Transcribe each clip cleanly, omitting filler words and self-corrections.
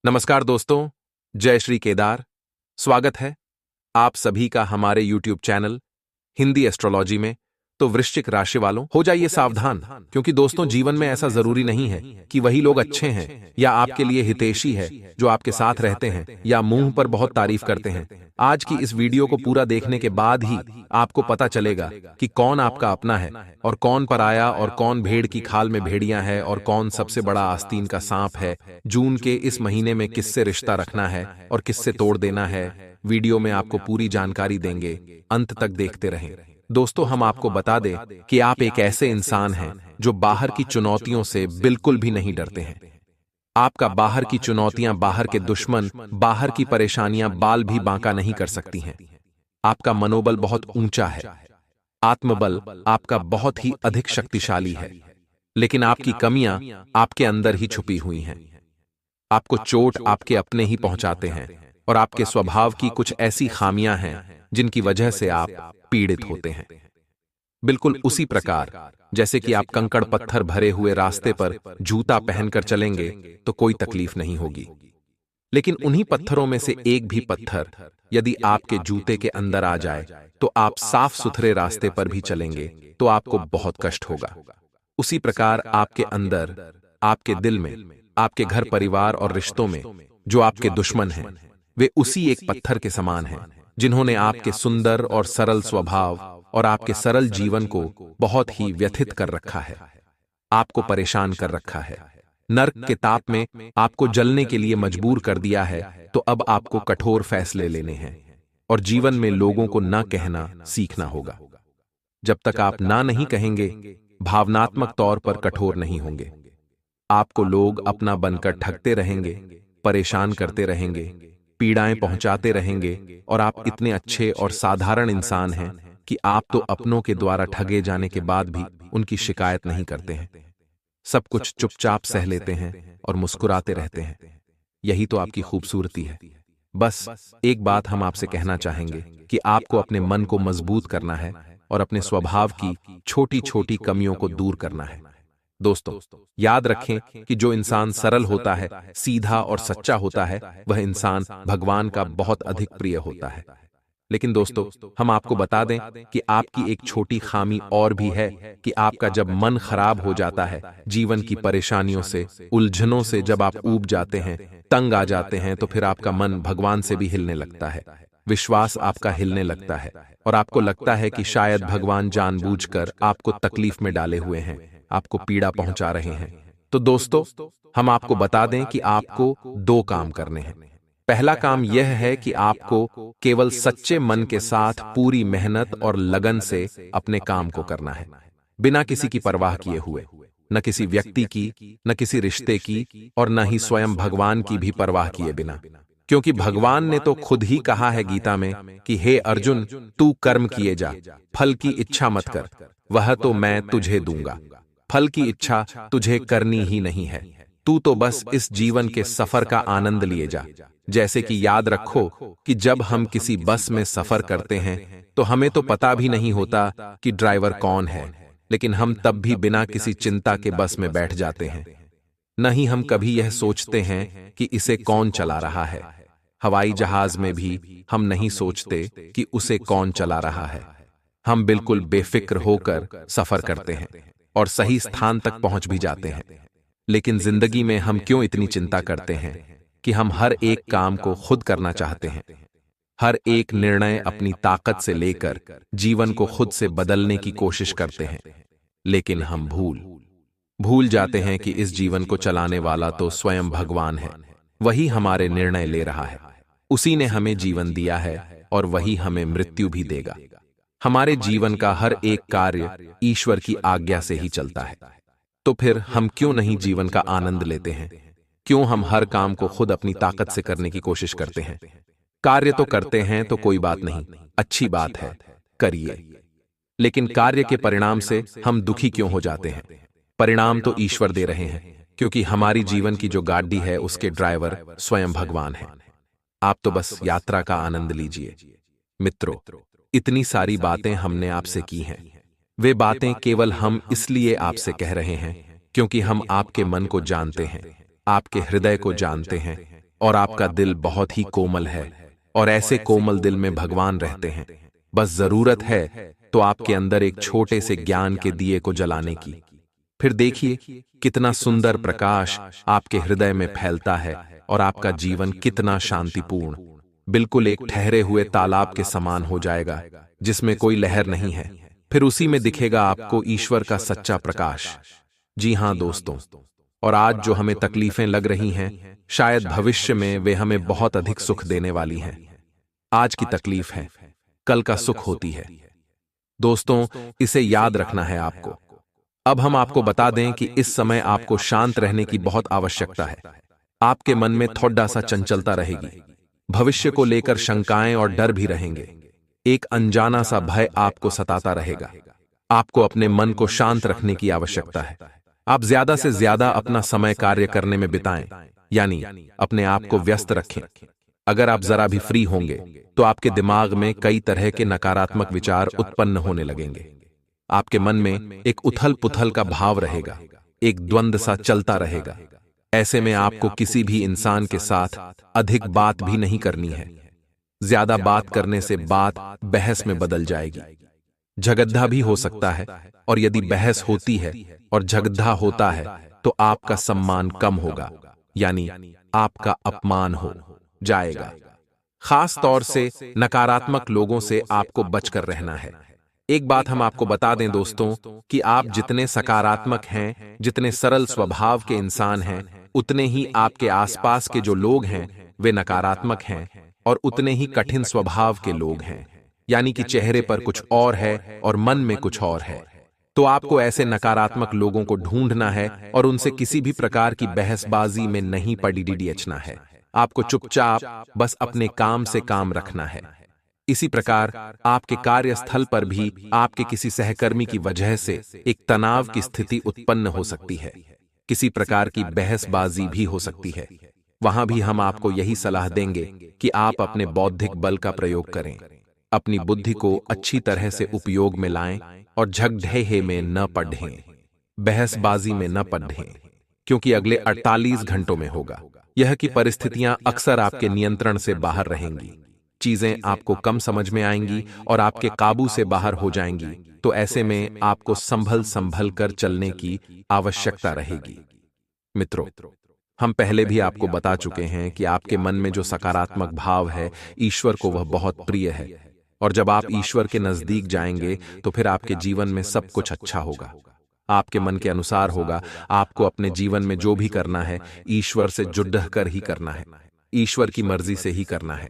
नमस्कार दोस्तों, जय श्री केदार। स्वागत है आप सभी का हमारे YouTube चैनल हिंदी एस्ट्रोलॉजी में। तो वृश्चिक राशि वालों, हो जाइए सावधान, क्योंकि दोस्तों जीवन में ऐसा जरूरी नहीं है कि वही लोग अच्छे हैं या आपके लिए हितैषी है जो आपके साथ रहते हैं या मुंह पर बहुत तारीफ करते हैं। आज की इस वीडियो को पूरा देखने के बाद ही आपको पता चलेगा कि कौन आपका अपना है और कौन पराया, और कौन भेड़ की खाल में भेड़िया है और कौन सबसे बड़ा आस्तीन का सांप है। जून के इस महीने में किससे रिश्ता रखना है और किससे तोड़ देना है, वीडियो में आपको पूरी जानकारी देंगे। अंत तक देखते रहें। दोस्तों, हम आपको बता दें कि आप एक ऐसे इंसान हैं जो बाहर की चुनौतियों से बिल्कुल भी नहीं डरते हैं। आपका बाहर की चुनौतियां, बाहर के दुश्मन, बाहर की परेशानियां बाल भी बांका नहीं कर सकती हैं। आपका मनोबल बहुत ऊंचा है, आत्मबल आपका बहुत ही अधिक शक्तिशाली है, लेकिन आपकी कमियां आपके अंदर ही छुपी हुई हैं। आपको चोट आपके अपने ही पहुंचाते हैं और आपके स्वभाव की कुछ ऐसी खामियां हैं जिनकी वजह से आप पीड़ित होते हैं। बिल्कुल उसी प्रकार जैसे कि आप कंकड़ पत्थर भरे हुए रास्ते पर जूता पहनकर चलेंगे तो कोई तकलीफ नहीं होगी, लेकिन उन्हीं पत्थरों में से एक भी पत्थर यदि आपके जूते के अंदर आ जाए तो आप साफ सुथरे रास्ते पर भी चलेंगे तो आपको बहुत कष्ट होगा। उसी प्रकार आपके अंदर, आपके दिल में, आपके घर परिवार और रिश्तों में जो आपके दुश्मन हैं, वे उसी एक पत्थर के समान हैं जिन्होंने आपके सुंदर और सरल स्वभाव और आपके सरल जीवन को बहुत ही व्यथित कर रखा है, आपको परेशान कर रखा है, नर्क के ताप में आपको जलने के लिए मजबूर कर दिया है। तो अब आपको कठोर फैसले लेने हैं और जीवन में लोगों को ना कहना सीखना होगा। जब तक आप ना नहीं कहेंगे, भावनात्मक तौर पर कठोर नहीं होंगे, आपको लोग अपना बनकर ठगते रहेंगे, परेशान करते रहेंगे, पीड़ाएं पहुंचाते रहेंगे, और आप इतने अच्छे और साधारण इंसान हैं कि आप तो अपनों के द्वारा ठगे जाने के बाद भी उनकी शिकायत नहीं करते हैं। सब कुछ चुपचाप सह लेते हैं और मुस्कुराते रहते हैं। यही तो आपकी खूबसूरती है। बस एक बात हम आपसे कहना चाहेंगे कि आपको अपने मन को मजबूत करना है और अपने स्वभाव की छोटी छोटी कमियों को दूर करना है। दोस्तों, याद रखें कि जो इंसान सरल होता है, सीधा और सच्चा होता है, वह इंसान भगवान का बहुत अधिक प्रिय होता है। लेकिन दोस्तों, हम आपको बता दें कि आपकी एक छोटी खामी और भी है कि आपका जब मन खराब हो जाता है, जीवन की परेशानियों से, उलझनों से जब आप ऊब जाते हैं, तंग आ जाते हैं, तो फिर आपका मन भगवान से भी हिलने लगता है, विश्वास आपका हिलने लगता है और आपको लगता है कि शायद भगवान जानबूझकर आपको तकलीफ में डाले हुए हैं, आपको पीड़ा पहुंचा रहे हैं। तो दोस्तों, हम आपको बता दें कि आपको दो काम करने हैं। पहला काम यह है कि आपको केवल सच्चे मन के साथ पूरी मेहनत और लगन से अपने काम को करना है, बिना किसी की परवाह किए हुए, न किसी व्यक्ति की, न किसी रिश्ते की, और न ही स्वयं भगवान की भी परवाह किए बिना। क्योंकि भगवान ने तो खुद ही कहा है गीता में कि हे अर्जुन, तू कर्म किए जा, फल की इच्छा मत कर, वह तो मैं तुझे दूंगा। फल की इच्छा तुझे करनी ही नहीं है, तू तो बस इस जीवन के सफर का आनंद लिए जा। जैसे कि याद रखो कि जब हम किसी बस में सफर करते हैं तो हमें तो पता भी नहीं होता कि ड्राइवर कौन है, लेकिन हम तब भी बिना किसी चिंता के बस में बैठ जाते हैं। नहीं हम कभी यह सोचते हैं कि इसे कौन चला रहा है। हवाई जहाज में भी हम नहीं सोचते कि उसे कौन चला रहा है। हम बिल्कुल बेफिक्र होकर सफर करते हैं और सही स्थान तक पहुंच भी जाते हैं। लेकिन जिंदगी में हम क्यों इतनी चिंता करते हैं कि हम हर एक काम को खुद करना चाहते हैं, हर एक निर्णय अपनी ताकत से लेकर जीवन को खुद से बदलने की कोशिश करते हैं, लेकिन हम भूल जाते हैं कि इस जीवन को चलाने वाला तो स्वयं भगवान है। वही हमारे निर्णय ले रहा है, उसी ने हमें जीवन दिया है और वही हमें मृत्यु भी देगा। हमारे जीवन का हर एक कार्य ईश्वर की आज्ञा से ही चलता है। तो फिर हम क्यों नहीं जीवन का आनंद लेते हैं? क्यों हम हर काम को खुद अपनी ताकत से करने की कोशिश करते हैं? कार्य तो करते हैं तो कोई बात नहीं, अच्छी बात है, करिए, लेकिन कार्य के परिणाम से हम दुखी क्यों हो जाते हैं? परिणाम तो ईश्वर दे रहे हैं, क्योंकि हमारी जीवन की जो गाड़ी है उसके ड्राइवर स्वयं भगवान है। आप तो बस यात्रा का आनंद लीजिए। मित्रों, इतनी सारी बातें हमने आपसे की हैं, वे बातें केवल हम इसलिए आपसे कह रहे हैं क्योंकि हम आपके मन को जानते हैं, आपके हृदय को जानते हैं और आपका दिल बहुत ही कोमल है और ऐसे कोमल दिल में भगवान रहते हैं। बस जरूरत है तो आपके अंदर एक छोटे से ज्ञान के दिए को जलाने की। फिर देखिए कितना सुंदर प्रकाश आपके हृदय में फैलता है और आपका जीवन कितना शांतिपूर्ण, बिल्कुल एक ठहरे हुए तालाब के समान हो जाएगा जिसमें कोई लहर नहीं है। फिर उसी में दिखेगा आपको ईश्वर का सच्चा प्रकाश। जी हां दोस्तों, और आज जो हमें तकलीफें लग रही हैं, शायद भविष्य में वे हमें बहुत अधिक सुख देने वाली हैं। आज की तकलीफ है, कल का सुख होती है। दोस्तों, इसे याद रखना है आपको। अब हम आपको बता दें कि इस समय आपको शांत रहने की बहुत आवश्यकता है। आपके मन में थोड़ा सा चंचलता रहेगी, भविष्य को लेकर शंकाएं और डर भी रहेंगे। एक अनजाना सा भय आपको सताता रहेगा। आपको अपने मन को शांत रखने की आवश्यकता है। आप ज्यादा से ज्यादा अपना समय कार्य करने में बिताएं, यानी अपने आप को व्यस्त रखें। अगर आप जरा भी फ्री होंगे तो आपके दिमाग में कई तरह के नकारात्मक विचार उत्पन्न होने लगेंगे। आपके मन में एक उथल पुथल का भाव रहेगा, एक द्वंद्व सा चलता रहेगा। ऐसे में आपको किसी भी इंसान के साथ अधिक बात भी नहीं करनी है। ज्यादा बात करने से बात बहस में बदल जाएगी, झगड़ा भी हो सकता है, और यदि बहस होती है और झगड़ा होता है तो आपका सम्मान कम होगा, यानी आपका अपमान हो जाएगा। खास तौर से नकारात्मक लोगों से आपको बचकर रहना है। एक बात हम आपको बता दें दोस्तों कि आप जितने सकारात्मक हैं, जितने सरल स्वभाव के इंसान हैं, उतने ही आपके आसपास के जो लोग हैं वे नकारात्मक हैं, और उतने ही कठिन स्वभाव के लोग हैं, यानी कि चेहरे पर कुछ और है और मन में कुछ और है। तो आपको ऐसे नकारात्मक लोगों को ढूंढना है और उनसे किसी भी प्रकार की बहसबाजी में नहीं पड़ना है। आपको चुपचाप बस अपने काम से काम रखना है। इसी प्रकार आपके कार्यस्थल पर भी आपके किसी सहकर्मी की वजह से एक तनाव की स्थिति उत्पन्न हो सकती है, किसी प्रकार की बहसबाजी भी हो सकती है। वहां भी हम आपको यही सलाह देंगे कि आप अपने बौद्धिक बल का प्रयोग करें, अपनी बुद्धि को अच्छी तरह से उपयोग में लाएं और झगड़े में न पड़ें, बहसबाजी में न पड़ें, क्योंकि अगले 48 घंटों में होगा यह कि परिस्थितियां अक्सर आपके नियंत्रण से बाहर रहेंगी, चीजें आपको कम समझ में आएंगी और आपके काबू से बाहर हो जाएंगी। तो ऐसे में आपको संभल कर चलने की आवश्यकता रहेगी। मित्रों, हम पहले भी आपको बता चुके हैं कि आपके मन में जो सकारात्मक भाव है, ईश्वर को वह बहुत प्रिय है, और जब आप ईश्वर के नजदीक जाएंगे तो फिर आपके जीवन में सब कुछ अच्छा होगा, आपके मन के अनुसार होगा। आपको अपने जीवन में जो भी करना है ईश्वर से जुड़ कर ही करना है, ईश्वर की मर्जी से ही करना है।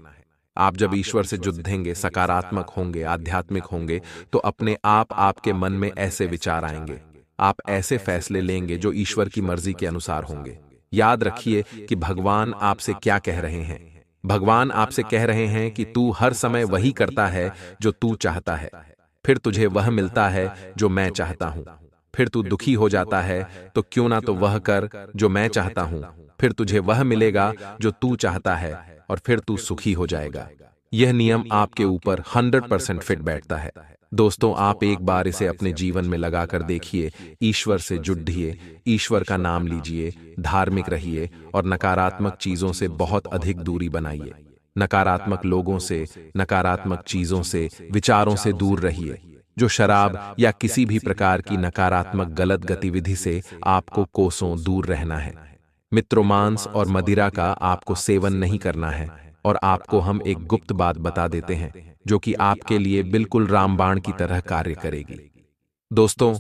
आप जब ईश्वर से जुड़ेंगे, सकारात्मक होंगे, आध्यात्मिक होंगे, तो अपने आप आपके मन में ऐसे विचार आएंगे, आप ऐसे फैसले लेंगे जो ईश्वर की मर्जी के अनुसार होंगे। याद रखिए कि भगवान आपसे क्या कह रहे हैं। भगवान आपसे कह रहे हैं कि तू हर समय वही करता है जो तू चाहता है, फिर तुझे वह मिलता है जो मैं चाहता हूं। फिर तू दुखी हो जाता है तो क्यों ना तो वह कर जो मैं चाहता हूं, फिर तुझे वह मिलेगा जो तू चाहता है, और फिर तू सुखी हो जाएगा। यह नियम आपके ऊपर 100% फिट बैठता है। दोस्तों, आप एक बार इसे अपने जीवन में लगाकर देखिए। ईश्वर से जुड़िए, ईश्वर का नाम लीजिए, धार्मिक रहिए और नकारात्मक चीजों से बहुत अधिक दूरी बनाइए। नकारात्मक लोगों से, नकारात्मक चीजों से, विचारों से दूर रहिए। जो शराब या किसी भी प्रकार की नकारात्मक गलत गतिविधि से आपको कोसों दूर रहना है। मित्रों, मांस और मदिरा का आपको सेवन नहीं करना है, और आपको हम एक गुप्त बात बता देते हैं जो कि आपके लिए बिल्कुल रामबाण की तरह कार्य करेगी। दोस्तों,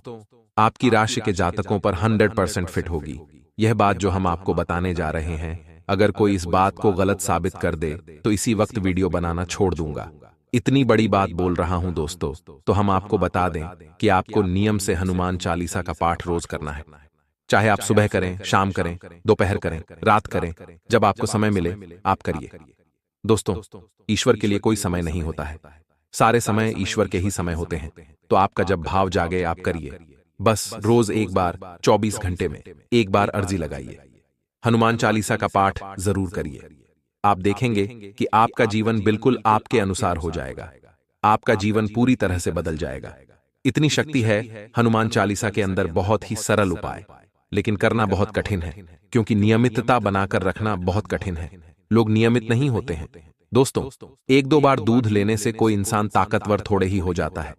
आपकी राशि के जातकों पर 100% फिट होगी यह बात जो हम आपको बताने जा रहे हैं। अगर कोई इस बात को गलत साबित कर दे तो इसी वक्त वीडियो बनाना छोड़ दूंगा। इतनी बड़ी बात बोल रहा हूं दोस्तों, तो हम आपको बता दें कि आपको नियम से हनुमान चालीसा का पाठ रोज करना है। चाहे आप सुबह करें, शाम करें, दोपहर करें, रात करें, जब आपको समय मिले आप करिए। दोस्तों, ईश्वर के लिए कोई समय नहीं होता है, सारे समय ईश्वर के ही समय होते हैं। तो आपका जब भाव जागे आप करिए। बस रोज एक बार 24 घंटे में एक बार अर्जी लगाइए, हनुमान चालीसा का पाठ जरूर करिए। आप देखेंगे कि आपका जीवन बिल्कुल आपके अनुसार हो जाएगा, आपका जीवन पूरी तरह से बदल जाएगा। इतनी शक्ति है हनुमान चालीसा के अंदर, बहुत ही सरल उपाय, लेकिन करना बहुत कठिन है, क्योंकि नियमितता बनाकर रखना बहुत कठिन है। लोग नियमित नहीं होते हैं। दोस्तों, एक दो बार दूध लेने से कोई इंसान ताकतवर थोड़े ही हो जाता है।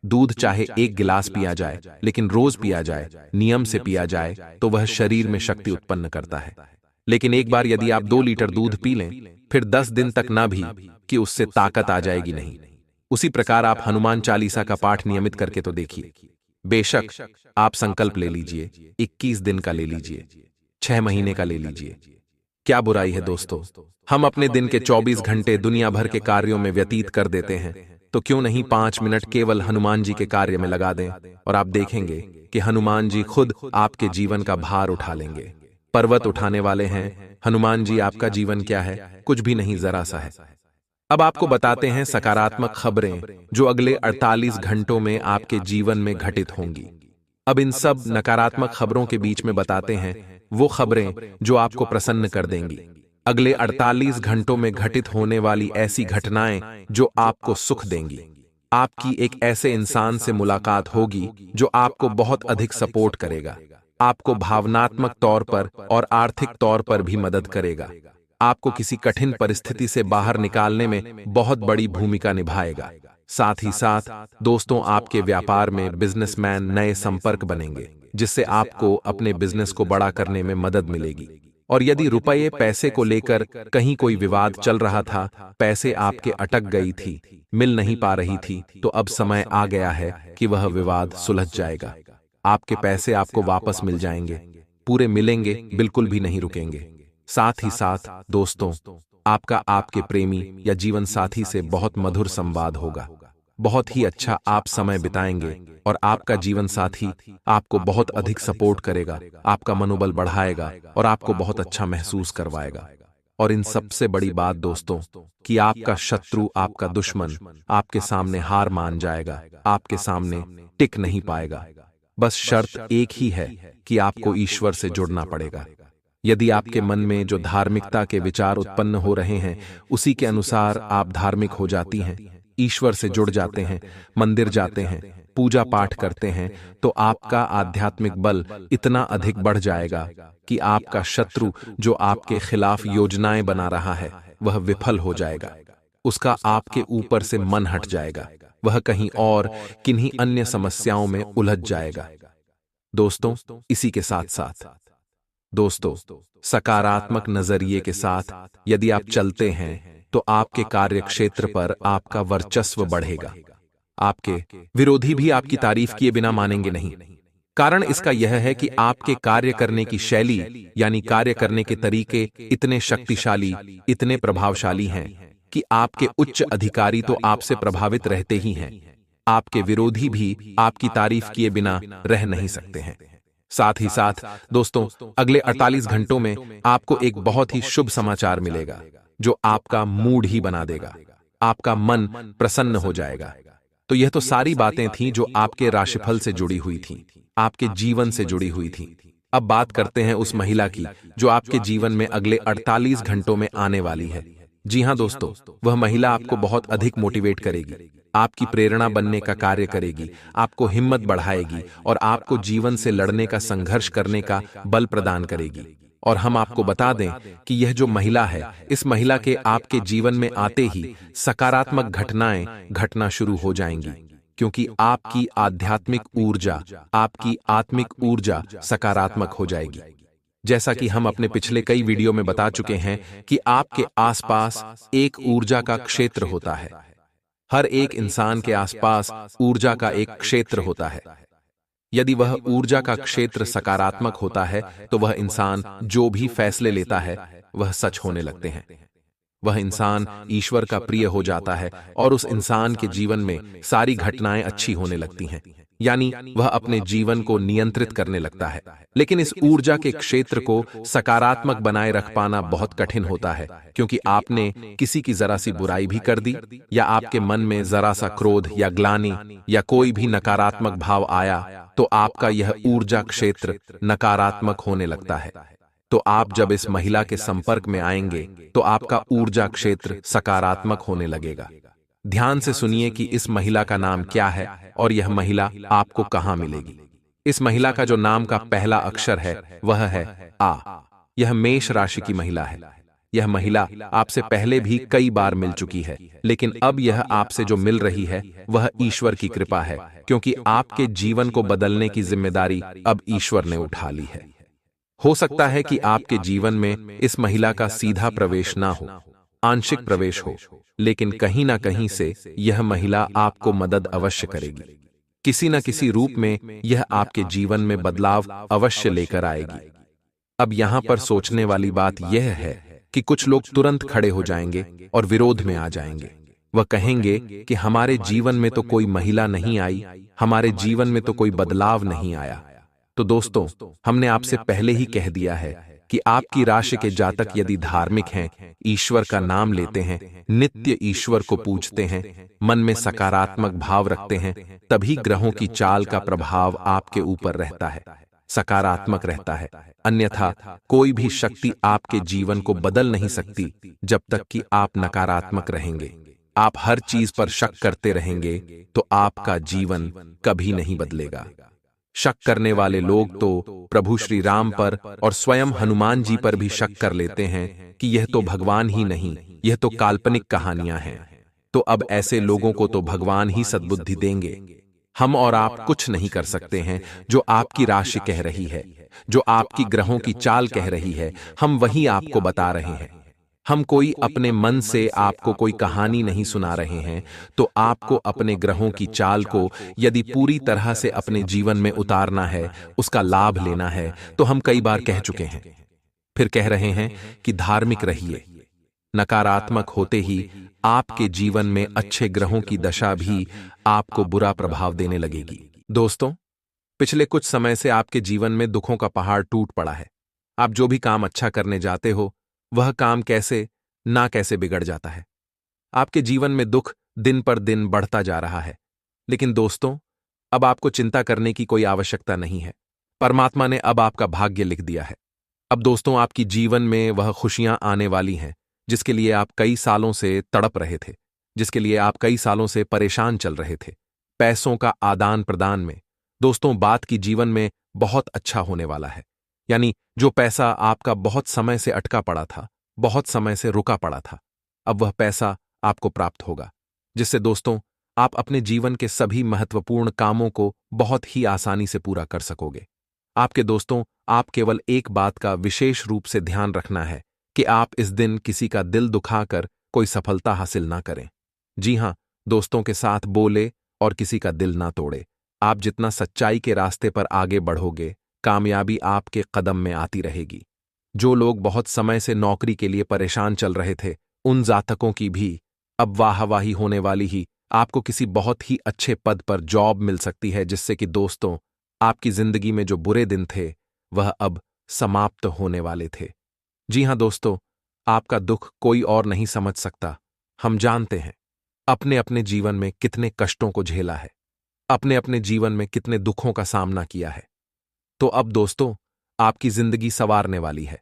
दूध चाहे एक गिलास पिया जाए, लेकिन रोज पिया जाए, नियम से पिया जाए, तो वह शरीर में शक्ति उत्पन्न करता है। लेकिन एक बार यदि आप 2 लीटर दूध पी लें, फिर 10 दिन तक ना भी कि उससे ताकत आ जाएगी नहीं। उसी प्रकार आप हनुमान चालीसा का पाठ नियमित करके तो देखिए। बेशक आप संकल्प ले लीजिए, 21 दिन का ले लीजिए, 6 महीने का ले लीजिए, क्या बुराई है दोस्तों। हम अपने दिन के 24 घंटे दुनिया भर के कार्यों में व्यतीत कर देते हैं, तो क्यों नहीं 5 मिनट केवल हनुमान जी के कार्य में लगा दें, और आप देखेंगे कि हनुमान जी खुद आपके जीवन का भार उठा लेंगे। पर्वत उठाने वाले हैं हनुमान जी, आपका जीवन क्या है? कुछ भी नहीं, जरा सा है। अब आपको बताते हैं सकारात्मक खबरें जो अगले 48 घंटों में आपके जीवन में घटित होंगी। अब इन सब नकारात्मक खबरों के बीच में बताते हैं वो खबरें जो आपको प्रसन्न कर देंगी। अगले 48 घंटों में घटित होने वाली ऐसी घटनाएं जो आपको सुख देंगी। आपकी एक ऐसे इंसान से मुलाकात होगी जो आपको बहुत अधिक सपोर्ट करेगा, आपको भावनात्मक तौर पर और आर्थिक तौर पर भी मदद करेगा, आपको किसी कठिन परिस्थिति से बाहर निकालने में बहुत बड़ी भूमिका निभाएगा। साथ ही साथ दोस्तों, आपके व्यापार में बिजनेसमैन नए संपर्क बनेंगे, जिससे आपको अपने बिजनेस को बड़ा करने में मदद मिलेगी। और यदि रुपये पैसे को लेकर कहीं कोई विवाद चल रहा था, पैसे आपके अटक गई थी, मिल नहीं पा रही थी, तो अब समय आ गया है कि वह विवाद सुलझ जाएगा। आपके पैसे आपको वापस मिल जाएंगे, पूरे मिलेंगे, बिल्कुल भी नहीं रुकेंगे। साथ ही साथ दोस्तों, आपका आपके प्रेमी या जीवन साथी से बहुत मधुर संवाद होगा, बहुत ही अच्छा आप समय बिताएंगे, और आपका जीवन साथी आपको बहुत अधिक सपोर्ट करेगा, आपका मनोबल बढ़ाएगा और आपको बहुत अच्छा महसूस करवाएगा। और इन सबसे बड़ी बात दोस्तों, कि आपका शत्रु, आपका दुश्मन आपके सामने हार मान जाएगा, आपके सामने टिक नहीं पाएगा। बस शर्त एक ही है कि आपको ईश्वर से जुड़ना पड़ेगा। यदि आपके मन में जो धार्मिकता के विचार उत्पन्न हो रहे हैं, उसी के अनुसार आप धार्मिक हो जाती हैं, ईश्वर से जुड़ जाते हैं, मंदिर जाते हैं, पूजा पाठ करते हैं, तो आपका आध्यात्मिक बल इतना अधिक बढ़ जाएगा कि आपका शत्रु जो आपके खिलाफ योजनाएं बना रहा है, वह विफल हो जाएगा। उसका आपके ऊपर से मन हट जाएगा, वह कहीं और किन्हीं अन्य समस्याओं में उलझ जाएगा। दोस्तों, इसी के साथ साथ दोस्तों, सकारात्मक नजरिए के साथ यदि आप चलते हैं, तो आपके कार्य क्षेत्र पर आपका वर्चस्व बढ़ेगा। आपके विरोधी भी आपकी तारीफ किए बिना मानेंगे नहीं। कारण इसका यह है कि आपके कार्य करने की शैली यानी कार्य करने के तरीके इतने शक्तिशाली, इतने प्रभावशाली हैं कि आपके उच्च अधिकारी तो आपसे प्रभावित रहते ही हैं, आपके विरोधी भी आपकी तारीफ किए बिना रह नहीं सकते हैं। साथ ही साथ दोस्तों, अगले 48 घंटों में आपको एक बहुत ही शुभ समाचार मिलेगा जो आपका मूड ही बना देगा, आपका मन प्रसन्न हो जाएगा। तो यह तो सारी बातें थीं जो आपके राशिफल से जुड़ी हुई थीं, आपके जीवन से जुड़ी हुई थीं। अब बात करते हैं उस महिला की जो आपके जीवन में अगले 48 घंटों में आने वाली है। जी हां दोस्तों, वह महिला आपको बहुत अधिक मोटिवेट करेगी, आपकी प्रेरणा बनने का कार्य करेगी, आपको हिम्मत बढ़ाएगी और आपको जीवन से लड़ने का, संघर्ष करने का बल प्रदान करेगी। और हम आपको बता दें कि यह जो महिला है, इस महिला के आपके जीवन में आते ही सकारात्मक घटनाएं घटना शुरू हो जाएंगी, क्योंकि आपकी आध्यात्मिक ऊर्जा, आपकी आत्मिक ऊर्जा सकारात्मक हो जाएगी। जैसा कि हम अपने पिछले कई वीडियो में बता चुके हैं कि आपके आसपास एक ऊर्जा का क्षेत्र होता है। हर एक इंसान के आसपास ऊर्जा का एक क्षेत्र होता है। यदि वह ऊर्जा का क्षेत्र सकारात्मक होता है, तो वह इंसान जो भी फैसले लेता है, वह सच होने लगते हैं। वह इंसान ईश्वर का प्रिय हो जाता है और उस इंसान के जीवन में सारी घटनाएं अच्छी होने लगती हैं, यानी वह अपने जीवन को नियंत्रित करने लगता है। लेकिन इस ऊर्जा के क्षेत्र को सकारात्मक बनाए रख पाना बहुत कठिन होता है, क्योंकि आपने किसी की जरा सी बुराई भी कर दी, या आपके मन में जरा सा क्रोध या ग्लानि या कोई भी नकारात्मक भाव आया, तो आपका यह ऊर्जा क्षेत्र नकारात्मक होने लगता है। तो आप जब इस महिला के संपर्क में आएंगे, तो आपका ऊर्जा क्षेत्र सकारात्मक होने लगेगा। ध्यान से सुनिए कि इस महिला का नाम क्या है और यह महिला आपको कहां मिलेगी। इस महिला का जो नाम का पहला अक्षर है, वह है आ। यह मेष राशि की महिला है। यह महिला आपसे पहले भी कई बार मिल चुकी है, लेकिन अब यह आपसे जो मिल रही है वह ईश्वर की कृपा है, क्योंकि आपके जीवन को बदलने की जिम्मेदारी अब ईश्वर ने उठा ली है। हो सकता है कि आपके जीवन में इस महिला का सीधा प्रवेश ना हो, आंशिक प्रवेश हो, लेकिन कहीं ना कहीं से यह महिला आपको मदद अवश्य करेगी। किसी न किसी रूप में यह आपके जीवन में बदलाव अवश्य लेकर आएगी। अब यहां पर सोचने वाली बात यह है कि कुछ लोग तुरंत खड़े हो जाएंगे और विरोध में आ जाएंगे। वह कहेंगे कि हमारे जीवन में तो कोई महिला नहीं आई, हमारे जीवन में तो कोई बदलाव नहीं आया। तो दोस्तों, हमने आपसे पहले ही कह दिया है कि आपकी राशि के जातक यदि धार्मिक हैं, ईश्वर का नाम लेते हैं, नित्य ईश्वर को पूजते हैं, मन में सकारात्मक भाव रखते हैं, तभी ग्रहों की चाल का प्रभाव आपके ऊपर रहता है, सकारात्मक रहता है। अन्यथा कोई भी शक्ति आपके जीवन को बदल नहीं सकती जब तक कि आप नकारात्मक रहेंगे। आप हर चीज पर शक करते रहेंगे तो आपका जीवन कभी नहीं बदलेगा। शक करने वाले लोग तो प्रभु श्री राम पर और स्वयं हनुमान जी पर भी शक कर लेते हैं कि यह तो भगवान ही नहीं, यह तो काल्पनिक कहानियां हैं। तो अब ऐसे लोगों को तो भगवान ही सद्बुद्धि देंगे। हम और आप कुछ नहीं कर सकते हैं। जो आपकी राशि कह रही है, जो आपकी ग्रहों की चाल कह रही है, हम वही आपको बता रहे हैं। हम कोई अपने मन से आपको कोई कहानी नहीं सुना रहे हैं। तो आपको अपने ग्रहों की चाल को यदि पूरी तरह से अपने जीवन में उतारना है, उसका लाभ लेना है, तो हम कई बार कह चुके हैं, फिर कह रहे हैं कि धार्मिक रहिए। नकारात्मक होते ही आपके जीवन में अच्छे ग्रहों की दशा भी आपको बुरा प्रभाव देने लगेगी। दोस्तों, पिछले कुछ समय से आपके जीवन में दुखों का पहाड़ टूट पड़ा है। आप जो भी काम अच्छा करने जाते हो, वह काम कैसे ना कैसे बिगड़ जाता है। आपके जीवन में दुख दिन पर दिन बढ़ता जा रहा है। लेकिन दोस्तों, अब आपको चिंता करने की कोई आवश्यकता नहीं है। परमात्मा ने अब आपका भाग्य लिख दिया है। अब दोस्तों, आपकी जीवन में वह खुशियां आने वाली हैं जिसके लिए आप कई सालों से तड़प रहे थे, जिसके लिए आप कई सालों से परेशान चल रहे थे। पैसों का आदान प्रदान में दोस्तों बात की जीवन में बहुत अच्छा होने वाला है। यानी जो पैसा आपका बहुत समय से अटका पड़ा था, बहुत समय से रुका पड़ा था, अब वह पैसा आपको प्राप्त होगा, जिससे दोस्तों आप अपने जीवन के सभी महत्वपूर्ण कामों को बहुत ही आसानी से पूरा कर सकोगे। आपके दोस्तों, आप केवल एक बात का विशेष रूप से ध्यान रखना है कि आप इस दिन किसी का दिल दुखाकर कोई सफलता हासिल ना करें। जी हां, दोस्तों के साथ बोले और किसी का दिल ना तोड़े। आप जितना सच्चाई के रास्ते पर आगे बढ़ोगे, कामयाबी आपके कदम में आती रहेगी। जो लोग बहुत समय से नौकरी के लिए परेशान चल रहे थे, उन जातकों की भी अब वाहवाही होने वाली ही। आपको किसी बहुत ही अच्छे पद पर जॉब मिल सकती है, जिससे कि दोस्तों आपकी जिंदगी में जो बुरे दिन थे वह अब समाप्त होने वाले थे। जी हां दोस्तों, आपका दुख कोई और नहीं समझ सकता। हम जानते हैं अपने अपने जीवन में कितने कष्टों को झेला है, अपने अपने जीवन में कितने दुखों का सामना किया है। तो अब दोस्तों आपकी जिंदगी संवारने वाली है।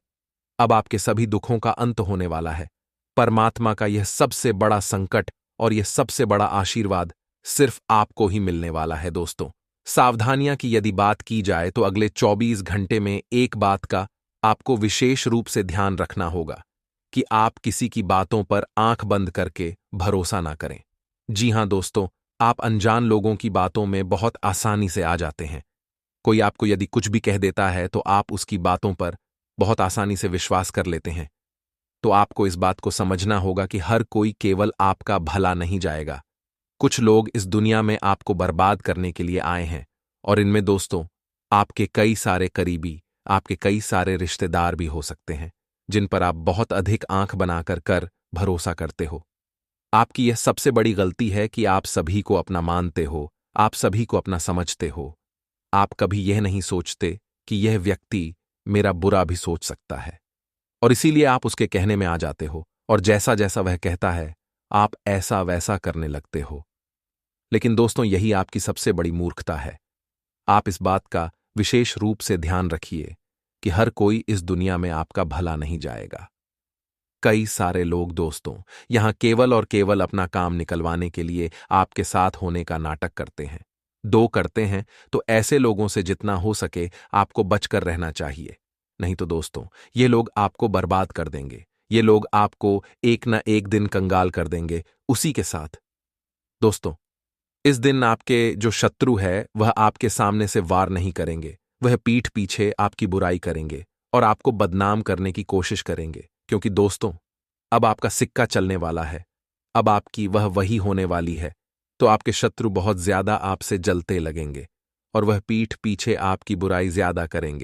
अब आपके सभी दुखों का अंत होने वाला है। परमात्मा का यह सबसे बड़ा संकट और यह सबसे बड़ा आशीर्वाद सिर्फ आपको ही मिलने वाला है। दोस्तों, सावधानियां की यदि बात की जाए तो अगले 24 घंटे में एक बात का आपको विशेष रूप से ध्यान रखना होगा कि आप किसी की बातों पर आंख बंद करके भरोसा ना करें। जी हां दोस्तों, आप अनजान लोगों की बातों में बहुत आसानी से आ जाते हैं। कोई आपको यदि कुछ भी कह देता है तो आप उसकी बातों पर बहुत आसानी से विश्वास कर लेते हैं। तो आपको इस बात को समझना होगा कि हर कोई केवल आपका भला नहीं जाएगा। कुछ लोग इस दुनिया में आपको बर्बाद करने के लिए आए हैं, और इनमें दोस्तों आपके कई सारे करीबी, आपके कई सारे रिश्तेदार भी हो सकते हैं, जिन पर आप बहुत अधिक आंख बनाकर भरोसा करते हो। आपकी यह सबसे बड़ी गलती है कि आप सभी को अपना मानते हो, आप सभी को अपना समझते हो। आप कभी यह नहीं सोचते कि यह व्यक्ति मेरा बुरा भी सोच सकता है, और इसीलिए आप उसके कहने में आ जाते हो, और जैसा जैसा वह कहता है आप ऐसा वैसा करने लगते हो। लेकिन दोस्तों, यही आपकी सबसे बड़ी मूर्खता है। आप इस बात का विशेष रूप से ध्यान रखिए कि हर कोई इस दुनिया में आपका भला नहीं जाएगा। कई सारे लोग दोस्तों यहां केवल और केवल अपना काम निकलवाने के लिए आपके साथ होने का नाटक करते हैं। दो करते हैं तो ऐसे लोगों से जितना हो सके आपको बचकर रहना चाहिए। नहीं तो दोस्तों ये लोग आपको बर्बाद कर देंगे। ये लोग आपको एक न एक दिन कंगाल कर देंगे उसी के साथ। दोस्तों, इस दिन आपके जो शत्रु है वह आपके सामने से वार नहीं करेंगे, वह पीठ पीछे आपकी बुराई करेंगे और आपको बदनाम करने की कोशिश करेंगे, क्योंकि दोस्तों, अब आपका सिक्का चलने वाला है, अब आपकी वह वही होने वाली है। तो आपके शत्रु बहुत ज्यादा आपसे जलते लगेंगे और वह पीठ पीछे आपकी बुराई ज्यादा करेंगे।